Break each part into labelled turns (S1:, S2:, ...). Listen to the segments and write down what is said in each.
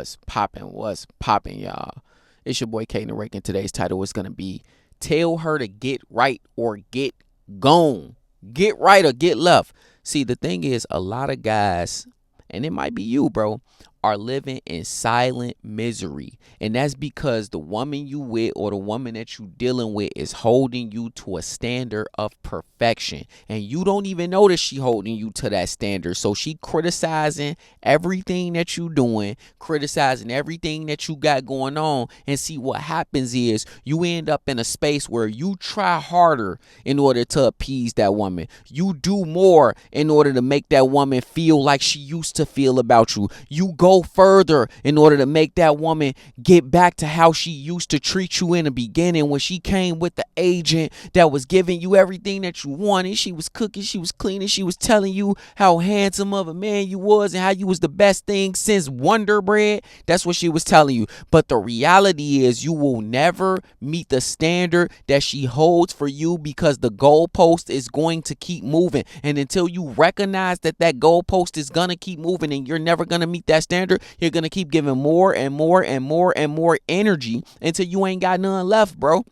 S1: What's popping, y'all? It's your boy Kaden Rake, and today's title is gonna be "Tell Her to Get Right or Get Gone." Get right or get left. See, the thing is, a lot of guys, and it might be you, bro, are living in silent misery. And that's because the woman you with or the woman that you dealing with is holding you to a standard of perfection. And you don't even know that she holding you to that standard. So she criticizing everything that you doing, criticizing everything that you got going on. And see, what happens is you end up in a space where you try harder in order to appease that woman. You do more in order to make that woman feel like she used to feel about you. You go further in order to make that woman get back to how she used to treat you in the beginning, when she came with the agent that was giving you everything that you wanted. She was cooking, she was cleaning, she was telling you how handsome of a man you was and how you was the best thing since Wonder Bread. That's what she was telling you. But the reality is, you will never meet the standard that she holds for you, because the goalpost is going to keep moving. And until you recognize that that goalpost is going to keep moving and you're never going to meet that standard, you're going to keep giving more and more and more and more energy until you ain't got none left, bro.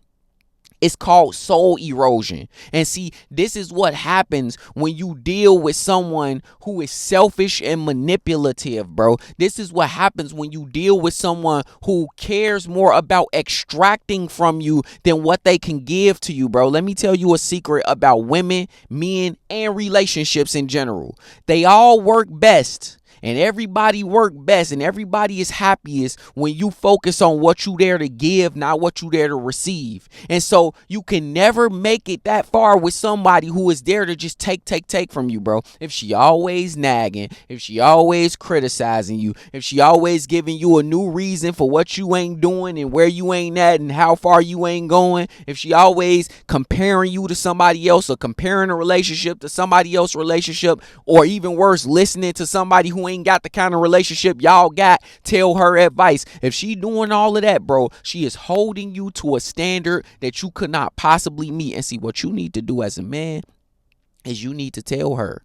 S1: It's called soul erosion. And see, this is what happens when you deal with someone who is selfish and manipulative, bro. This is what happens when you deal with someone who cares more about extracting from you than what they can give to you, bro. Let me tell you a secret about women, men, and relationships in general. They all work best. And everybody work best and everybody is happiest when you focus on what you there to give, not what you there to receive. And so you can never make it that far with somebody who is there to just take from you, bro. If she always nagging, if she always criticizing you, if she always giving you a new reason for what you ain't doing and where you ain't at and how far you ain't going, if she always comparing you to somebody else or comparing a relationship to somebody else's relationship, or even worse, listening to somebody who ain't got the kind of relationship y'all got, tell her advice. If she doing all of that, bro, she is holding you to a standard that you could not possibly meet. And see, what you need to do as a man is you need to tell her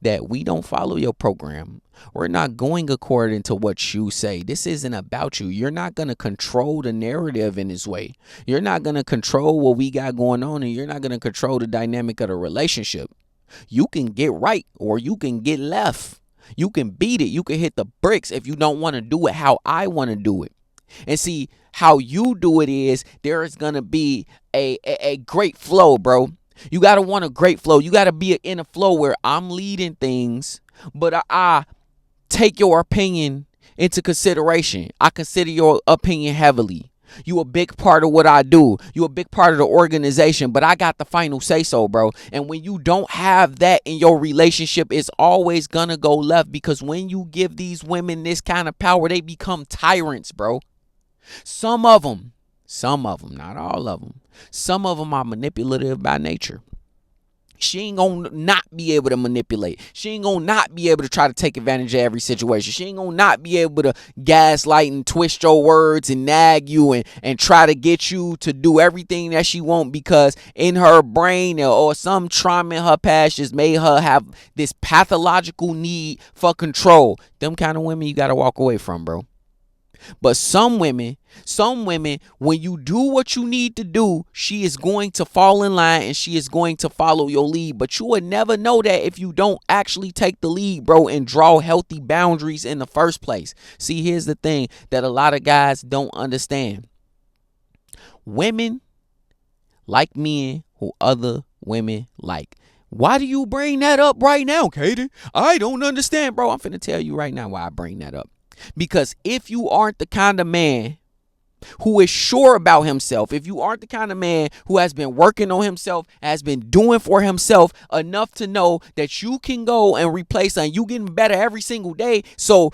S1: that we don't follow your program. We're not going according to what you say. This isn't about you. You're not going to control the narrative in this way. You're not going to control what we got going on, and you're not going to control the dynamic of the relationship. You can get right or you can get left. You can beat it. You can hit the bricks if you don't want to do it how I want to do it. And see, how you do it is there is going to be a great flow, bro. You got to want a great flow. You got to be in a flow where I'm leading things, but I take your opinion into consideration. I consider your opinion heavily. You a big part of what I do. You a big part of the organization, but I got the final say so, bro. And when you don't have that in your relationship, it's always gonna go left, because when you give these women this kind of power, they become tyrants, bro. Some of them, not all of them. Some of them are manipulative by nature. She ain't gonna not be able to manipulate. She ain't gonna not be able to try to take advantage of every situation. She ain't gonna not be able to gaslight and twist your words and nag you and try to get you to do everything that she want, because in her brain or some trauma in her past just made her have this pathological need for control. Them kind of women you gotta walk away from, bro. But some women, when you do what you need to do, she is going to fall in line and she is going to follow your lead. But you would never know that if you don't actually take the lead, bro, and draw healthy boundaries in the first place. See, here's the thing that a lot of guys don't understand. Women like men who other women like. Why do you bring that up right now, Kaden? I don't understand, bro. I'm finna tell you right now why I bring that up. Because if you aren't the kind of man who is sure about himself, if you aren't the kind of man who has been working on himself, has been doing for himself enough to know that you can go and replace her and you getting better every single day. So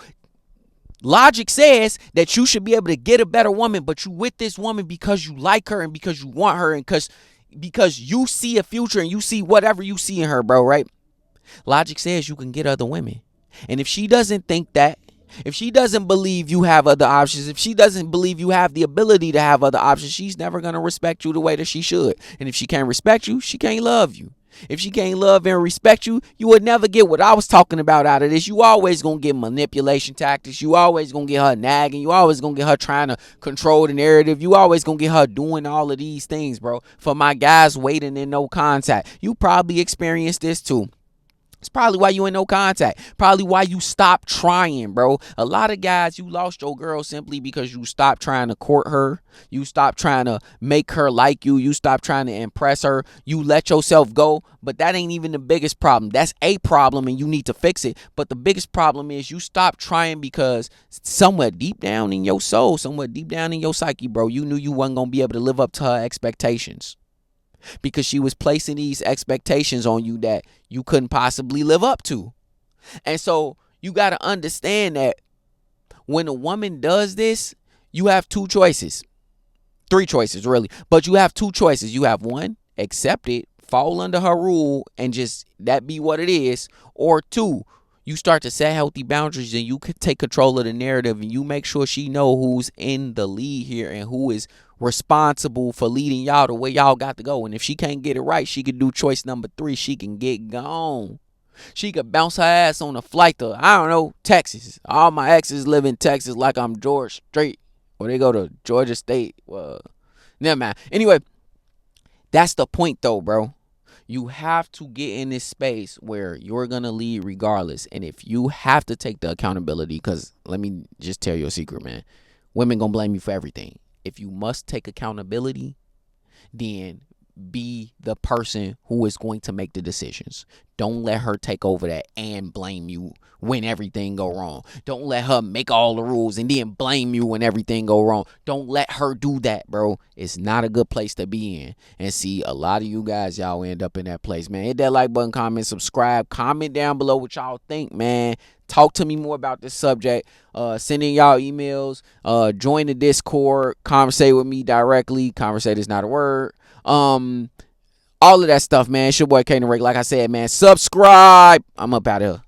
S1: logic says that you should be able to get a better woman, but you with this woman because you like her and because you want her and because you see a future and you see whatever you see in her, bro, right? Logic says you can get other women. And if she doesn't think that, if she doesn't believe you have other options, if she doesn't believe you have the ability to have other options, she's never going to respect you the way that she should. And if she can't respect you, she can't love you. If she can't love and respect you, you would never get what I was talking about out of this. You always gonna get manipulation tactics. You always gonna get her nagging. You always gonna get her trying to control the narrative. You always gonna get her doing all of these things, bro. For my guys waiting in no contact, you probably experienced this too. It's probably why you in no contact. Probably why you stopped trying, bro. A lot of guys, you lost your girl simply because you stopped trying to court her. You stopped trying to make her like you. You stopped trying to impress her. You let yourself go. But that ain't even the biggest problem. That's a problem and you need to fix it. But the biggest problem is you stopped trying because somewhere deep down in your soul, somewhere deep down in your psyche, bro, you knew you wasn't going to be able to live up to her expectations. Because she was placing these expectations on you that you couldn't possibly live up to. And so you got to understand that when a woman does this, you have two choices. Three choices, really. But you have two choices. You have one, accept it, fall under her rule, and just that be what it is. Or two, you start to set healthy boundaries and you can take control of the narrative and you make sure she know who's in the lead here and who is responsible for leading y'all the way y'all got to go. And if she can't get it right, she could do choice number 3. She can get gone. She could bounce her ass on a flight to, I don't know, Texas. All my exes live in Texas like I'm George Strait. Or they go to Georgia State. Well, never mind. Anyway, that's the point though, bro. You have to get in this space where you're going to lead regardless. And if you have to take the accountability, because let me just tell you a secret, man. Women going to blame you for everything. If you must take accountability, then be the person who is going to make the decisions. Don't let her take over that and blame you when everything go wrong. Don't let her make all the rules and then blame you when everything go wrong. Don't let her do that, bro. It's not a good place to be in. And see, a lot of you guys, y'all end up in that place, man. Hit that like button, comment, subscribe. Comment down below what y'all think, man. Talk to me more about this subject. Send in y'all emails. Join the Discord. Conversate with me directly. Conversate is not a word. All of that stuff, man. It's your boy K. Like I said, man, subscribe. I'm up out of here.